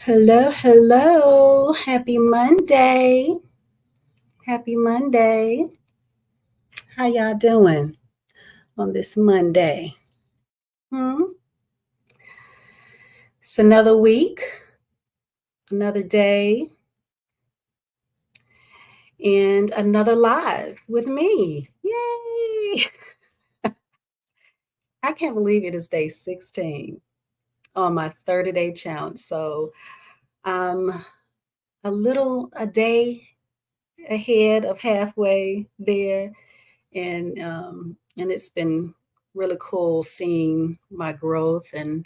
Hello, hello. Happy Monday. Happy Monday. How y'all doing on this Monday? Hmm? It's another week, another day, and another live with me. Yay! I can't believe it is day 16 on my 30-day challenge. So I'm a day ahead of halfway there, and it's been really cool seeing my growth. And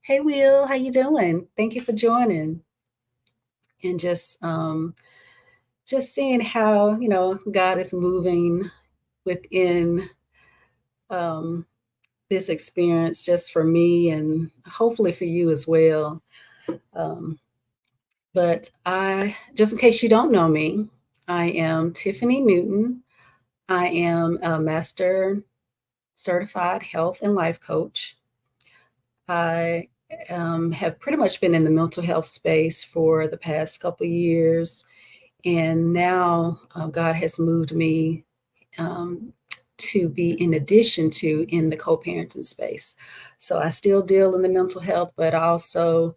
hey, Will, how you doing? Thank you for joining. And just seeing how God is moving within um, this experience, just for me and hopefully for you as well. Um, but I, just in case you don't know me, I am Tiffany Newton. I am a master certified health and life coach. I have pretty much been in the mental health space for the past couple of years, and now God has moved me um, to be in addition to in the co-parenting space. So I still deal in the mental health, but I also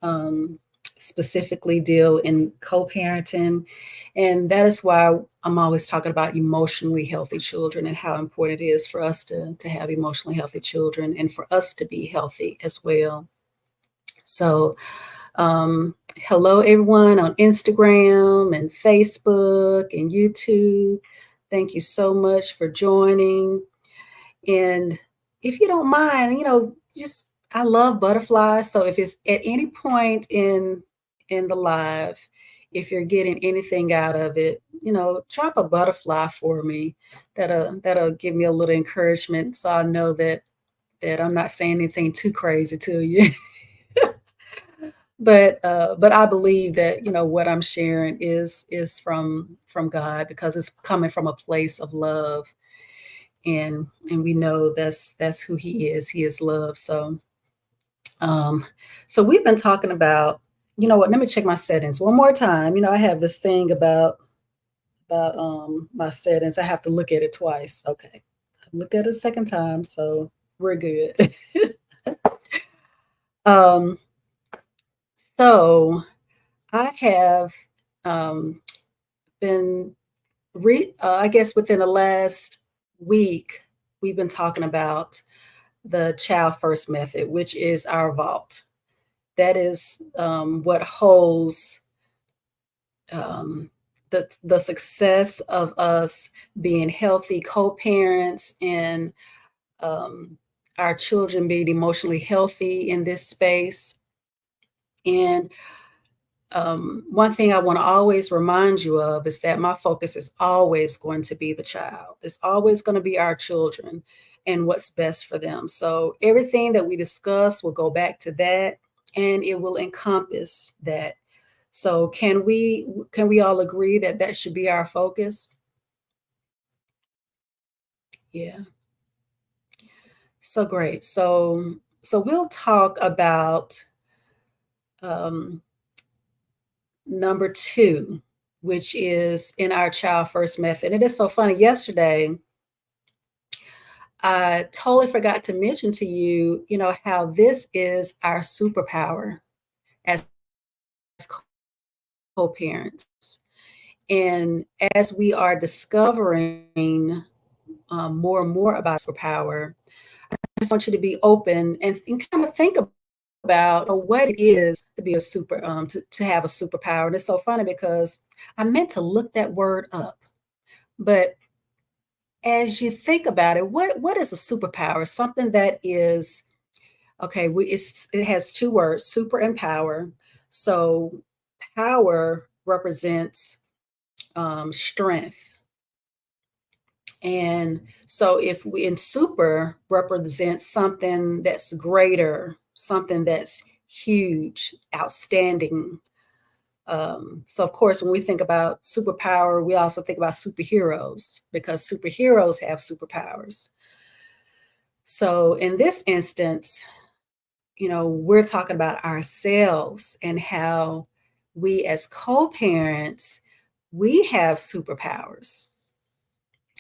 um, specifically deal in co-parenting, and that is why I'm always talking about emotionally healthy children and how important it is for us to have emotionally healthy children and for us to be healthy as well. So, hello everyone on Instagram and Facebook and YouTube. Thank you so much for joining. And if you don't mind, just I love butterflies. So if it's at any point in the live, if you're getting anything out of it, drop a butterfly for me. That'll give me a little encouragement, so I know that I'm not saying anything too crazy to you. But I believe that what I'm sharing is from God, because it's coming from a place of love, and we know that's who He is. He is love. Um, so we've been talking about, what? Let me check my settings one more time. I have this thing about my settings. I have to look at it twice. Okay, I looked at it a second time, so we're good. um, so I have um, been I guess within the last week, we've been talking about the child first method, which is our vault. That is what holds um, the success of us being healthy co-parents, and um, our children being emotionally healthy in this space. And one thing I want to always remind you of is that my focus is always going to be the child. It's always going to be our children and what's best for them. So everything that we discuss will go back to that, and it will encompass that. So can we all agree that that should be our focus? Yeah. So great. So we'll talk about um, number two, which is in our child first method. And it is so funny. Yesterday, I totally forgot to mention to you, how this is our superpower as co-parents. And as we are discovering more and more about superpower, I just want you to be open and kind of think about what it is to be a to have a superpower. And it's so funny because I meant to look that word up, but as you think about it, what is a superpower? Something that is okay. It has two words, super and power. So power represents strength, and so if we in super represents something that's greater, something that's huge, outstanding. So of course, when we think about superpower, we also think about superheroes, because superheroes have superpowers. So in this instance, we're talking about ourselves and how we as co-parents, we have superpowers.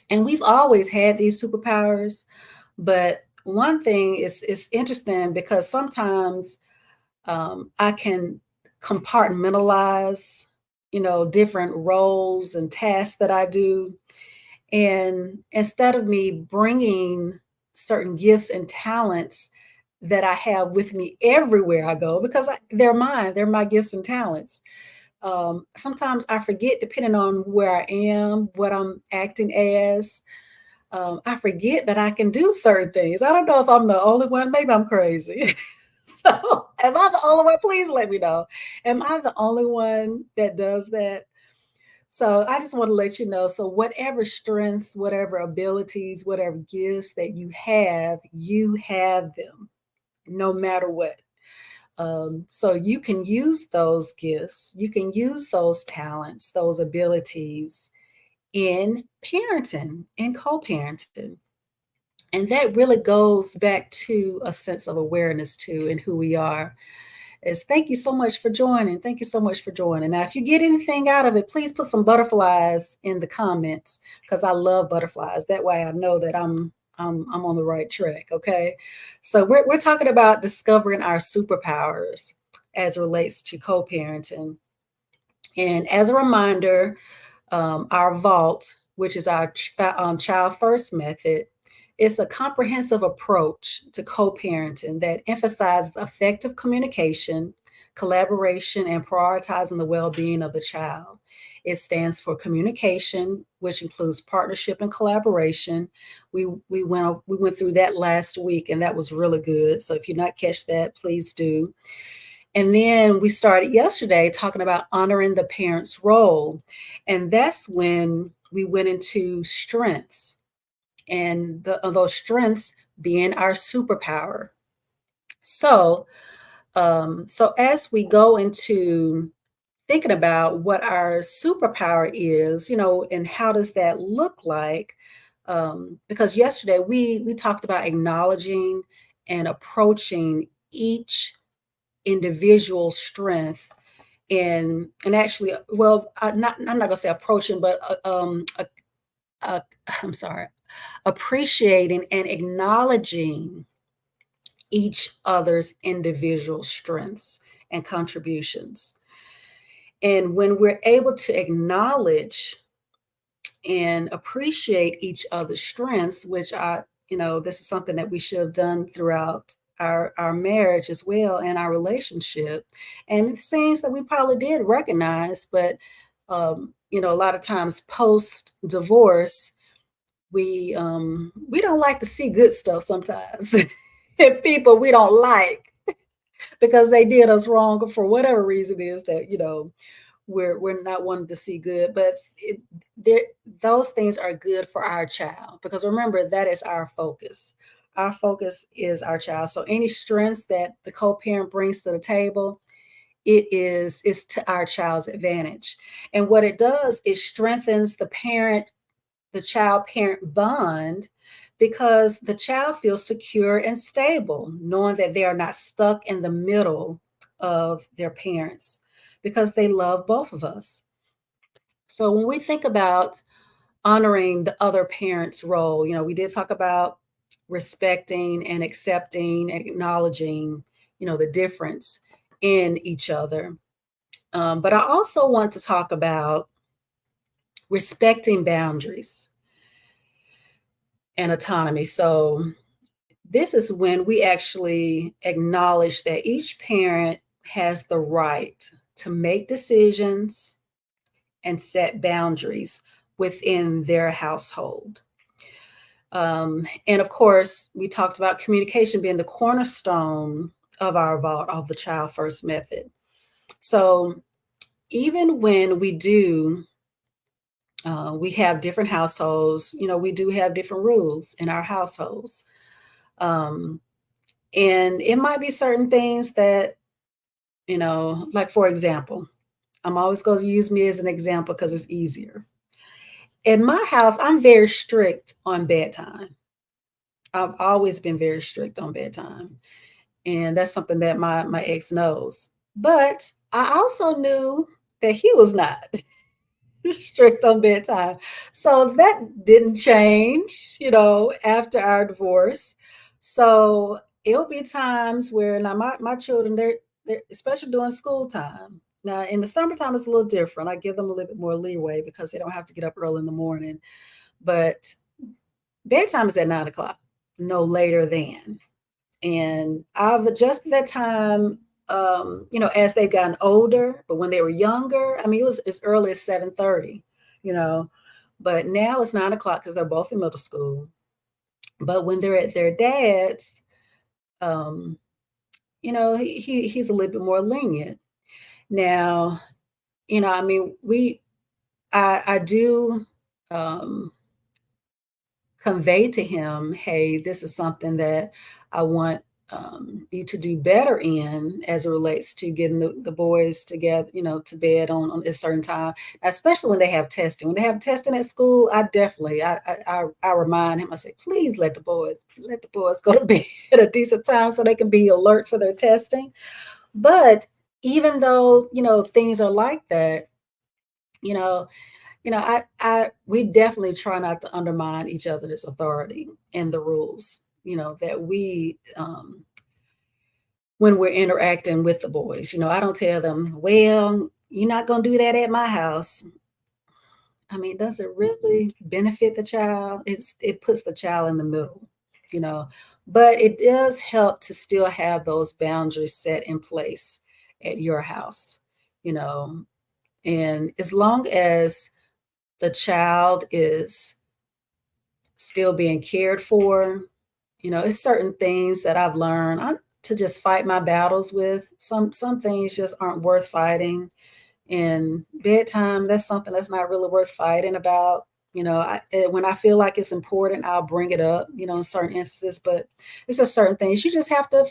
And we've always had these superpowers, but one thing is interesting because sometimes I can compartmentalize, different roles and tasks that I do. And instead of me bringing certain gifts and talents that I have with me everywhere I go, because they're mine, they're my gifts and talents. Sometimes I forget, depending on where I am, what I'm acting as. I forget that I can do certain things. I don't know if I'm the only one. Maybe I'm crazy. So, am I the only one? Please let me know. Am I the only one that does that? So, I just want to let you know. So, whatever strengths, whatever abilities, whatever gifts that you have them no matter what. So, you can use those gifts, you can use those talents, those abilities in parenting, in co parenting. And that really goes back to a sense of awareness too and who we are. Is thank you so much for joining. Thank you so much for joining. Now, if you get anything out of it, please put some butterflies in the comments because I love butterflies. That way I know that I'm on the right track. Okay. So we're talking about discovering our superpowers as it relates to co-parenting. And as a reminder, our vault, which is our child first method, it's a comprehensive approach to co parenting that emphasizes effective communication, collaboration, and prioritizing the well being of the child. It stands for communication, which includes partnership and collaboration. We went through that last week, and that was really good. So if you not catch that, please do. And then we started yesterday talking about honoring the parent's role. And that's when we went into strengths and those strengths being our superpower. So, so as we go into thinking about what our superpower is, and how does that look like? Because yesterday we talked about acknowledging and approaching each individual strength and actually, well, not I'm not gonna say approaching, but I'm sorry, appreciating and acknowledging each other's individual strengths and contributions. And when we're able to acknowledge and appreciate each other's strengths, which this is something that we should have done throughout our marriage as well and our relationship. And it's things that we probably did recognize, but a lot of times post divorce, we don't like to see good stuff sometimes. And people we don't like because they did us wrong for whatever reason is that we're not wanting to see good, but there those things are good for our child because remember that is our focus. Our focus is our child. So any strengths that the co-parent brings to the table, it's to our child's advantage. And what it does is strengthens the child parent bond because the child feels secure and stable, knowing that they are not stuck in the middle of their parents because they love both of us. So when we think about honoring the other parent's role, we did talk about respecting and accepting and acknowledging, the difference in each other. But I also want to talk about respecting boundaries and autonomy. So this is when we actually acknowledge that each parent has the right to make decisions and set boundaries within their household. And of course, we talked about communication being the cornerstone of our vault of the child first method. So even when we have different households, we do have different rules in our households. Um, and it might be certain things that, like for example, I'm always going to use me as an example because it's easier. In my house, I'm very strict on bedtime. I've always been very strict on bedtime. and that's something that my ex knows. But I also knew that he was not strict on bedtime. So that didn't change, after our divorce. So it'll be times where now my children, they're especially during school time. Now in the summertime it's a little different. I give them a little bit more leeway because they don't have to get up early in the morning. But bedtime is at 9 o'clock, no later than. And I've adjusted that time, as they've gotten older. But when they were younger, I mean, it was as early as 7:30, you know. But now it's 9 o'clock because they're both in middle school. But when they're at their dad's, um, he's a little bit more lenient. Now, I mean, I do um, convey to him, hey, this is something that I want you to do better in as it relates to getting the boys together, to bed on a certain time, especially when they have testing. When they have testing at school, I definitely, I remind him, I say, please let the boys go to bed at a decent time so they can be alert for their testing. But even though, things are like that, you know, I we definitely try not to undermine each other's authority and the rules, that we when we're interacting with the boys. I don't tell them, well, you're not gonna do that at my house. I mean, does it really benefit the child? It puts the child in the middle, you know. But it does help to still have those boundaries set in place at your house, you know. And as long as the child is still being cared for. It's certain things that I've learned to just fight my battles with. Some things just aren't worth fighting. And bedtime, that's something that's not really worth fighting about. When I feel like it's important, I'll bring it up, in certain instances, but it's just certain things. You just have to,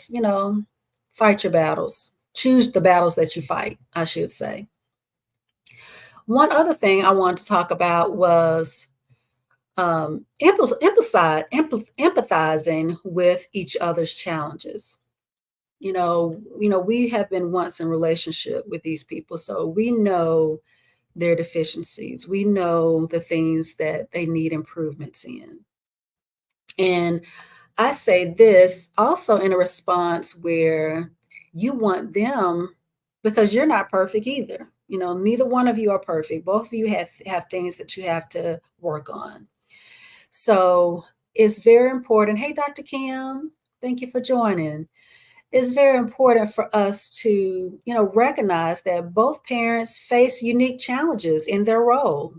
fight your battles, choose the battles that you fight, I should say. One other thing I wanted to talk about was empathizing with each other's challenges. We have been once in relationship with these people, so we know their deficiencies. We know the things that they need improvements in. And I say this also in a response where you want them, because you're not perfect either. Neither one of you are perfect. Both of you have things that you have to work on. So it's very important. Hey, Dr. Kim, thank you for joining. It's very important for us to, recognize that both parents face unique challenges in their role,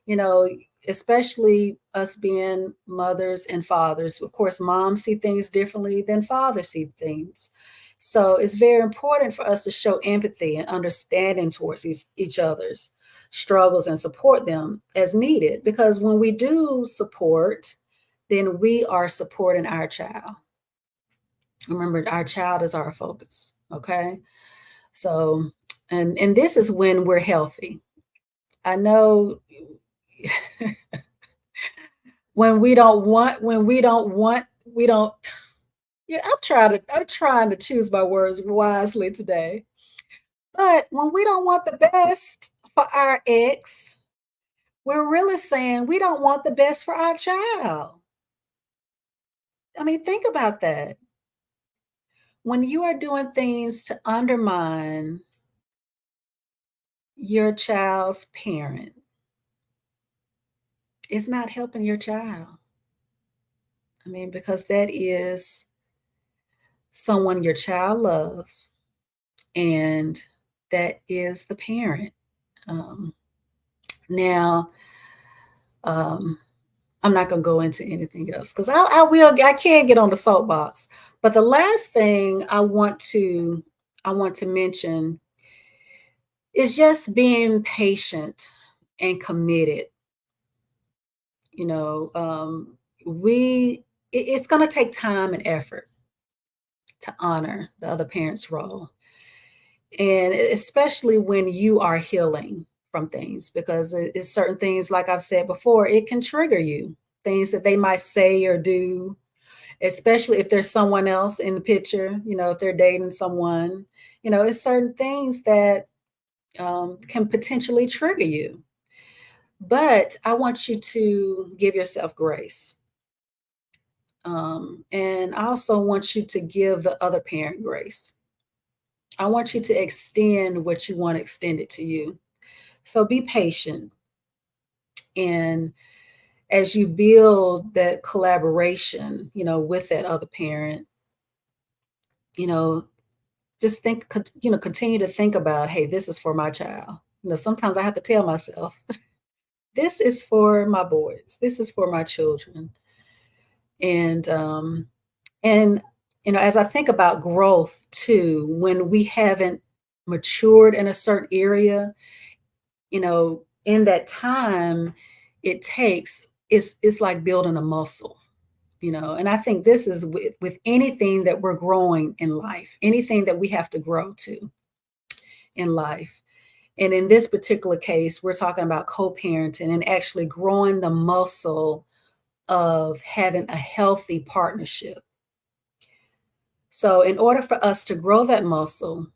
you know, especially us being mothers and fathers. Of course, moms see things differently than fathers see things. So it's very important for us to show empathy and understanding towards each other's struggles and support them as needed. Because when we do support, then we are supporting our child. Remember, our child is our focus. Okay. So, and this is when we're healthy. I know we don't, yeah, I'm trying to choose my words wisely today. But when we don't want the best for our ex, we're really saying we don't want the best for our child. I mean, think about that. When you are doing things to undermine your child's parent, it's not helping your child. I mean, because that is someone your child loves, and that is the parent. Um, now, um, I'm not going to go into anything else because I can't get on the soapbox. But the last thing I want to mention is just being patient and committed. You know, we it's going to take time and effort to honor the other parent's role, and especially when you are healing from things, because it's certain things, like I've said before, it can trigger you, things that they might say or do, especially if there's someone else in the picture, if they're dating someone, it's certain things that can potentially trigger you. But I want you to give yourself grace. And I also want you to give the other parent grace. I want you to extend what you want extended to you. So be patient. And as you build that collaboration, with that other parent, you know, just continue to think about, hey, this is for my child. Sometimes I have to tell myself, this is for my boys, this is for my children. And as I think about growth too, when we haven't matured in a certain area, in that time it takes, it's like building a muscle. And I think this is with anything that we're growing in life, anything that we have to grow to in life. And in this particular case, we're talking about co-parenting and actually growing the muscle of having a healthy partnership. So in order for us to grow that muscle,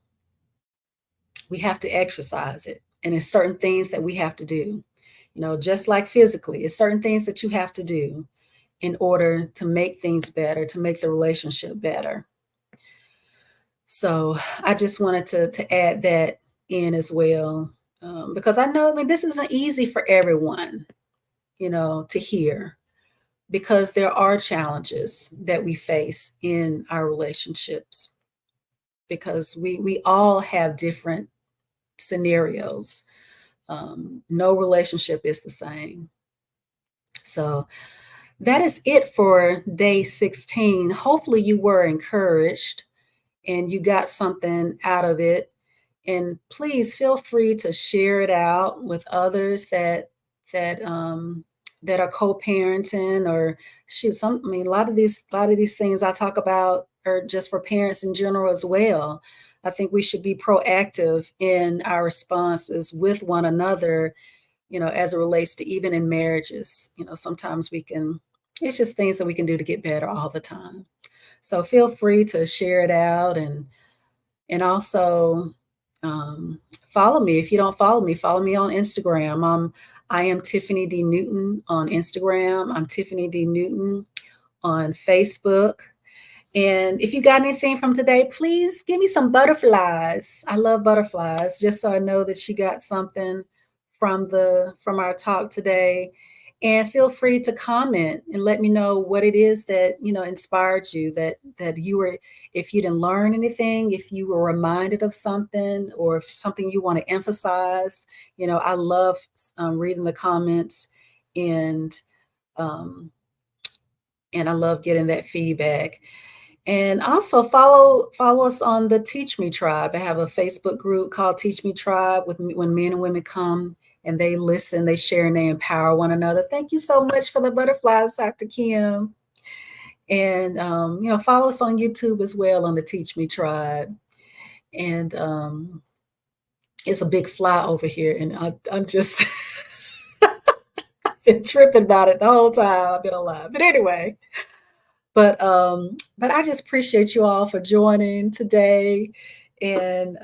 we have to exercise it. And it's certain things that we have to do. Just like physically, it's certain things that you have to do in order to make things better, to make the relationship better. So I just wanted to add that in as well, because I know, this isn't easy for everyone, to hear, because there are challenges that we face in our relationships, because we all have different scenarios. No relationship is the same. So that is it for day 16. Hopefully you were encouraged and you got something out of it. And please feel free to share it out with others that are co-parenting, or shoot, a lot of these things I talk about are just for parents in general as well. I think we should be proactive in our responses with one another, as it relates to even in marriages. Sometimes it's just things that we can do to get better all the time. So feel free to share it out, and also follow me. If you don't follow me on Instagram. I am Tiffany D. Newton on Instagram. I'm Tiffany D. Newton on Facebook. And if you got anything from today, please give me some butterflies. I love butterflies, just so I know that you got something from our talk today. And feel free to comment and let me know what it is that inspired you, that you were, if you didn't learn anything, if you were reminded of something, or if something you want to emphasize. I love reading the comments, and I love getting that feedback. And also follow us on the Teach Me Tribe. I have a Facebook group called Teach Me Tribe, when men and women come and they listen, they share, and they empower one another. Thank you so much for the butterflies, Dr. Kim. And follow us on YouTube as well on the Teach Me Tribe. And it's a big fly over here, and I'm just been tripping about it the whole time I've been alive. But anyway. But I just appreciate you all for joining today. And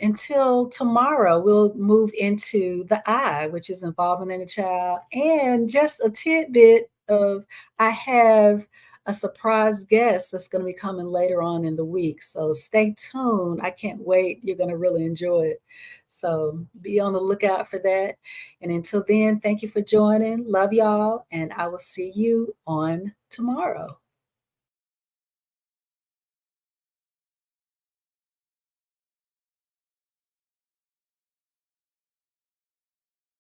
until tomorrow, we'll move into the I, which is involvement in a child. And just a tidbit of, I have a surprise guest that's going to be coming later on in the week. So stay tuned. I can't wait. You're going to really enjoy it. So be on the lookout for that. And until then, thank you for joining. Love y'all. And I will see you on tomorrow.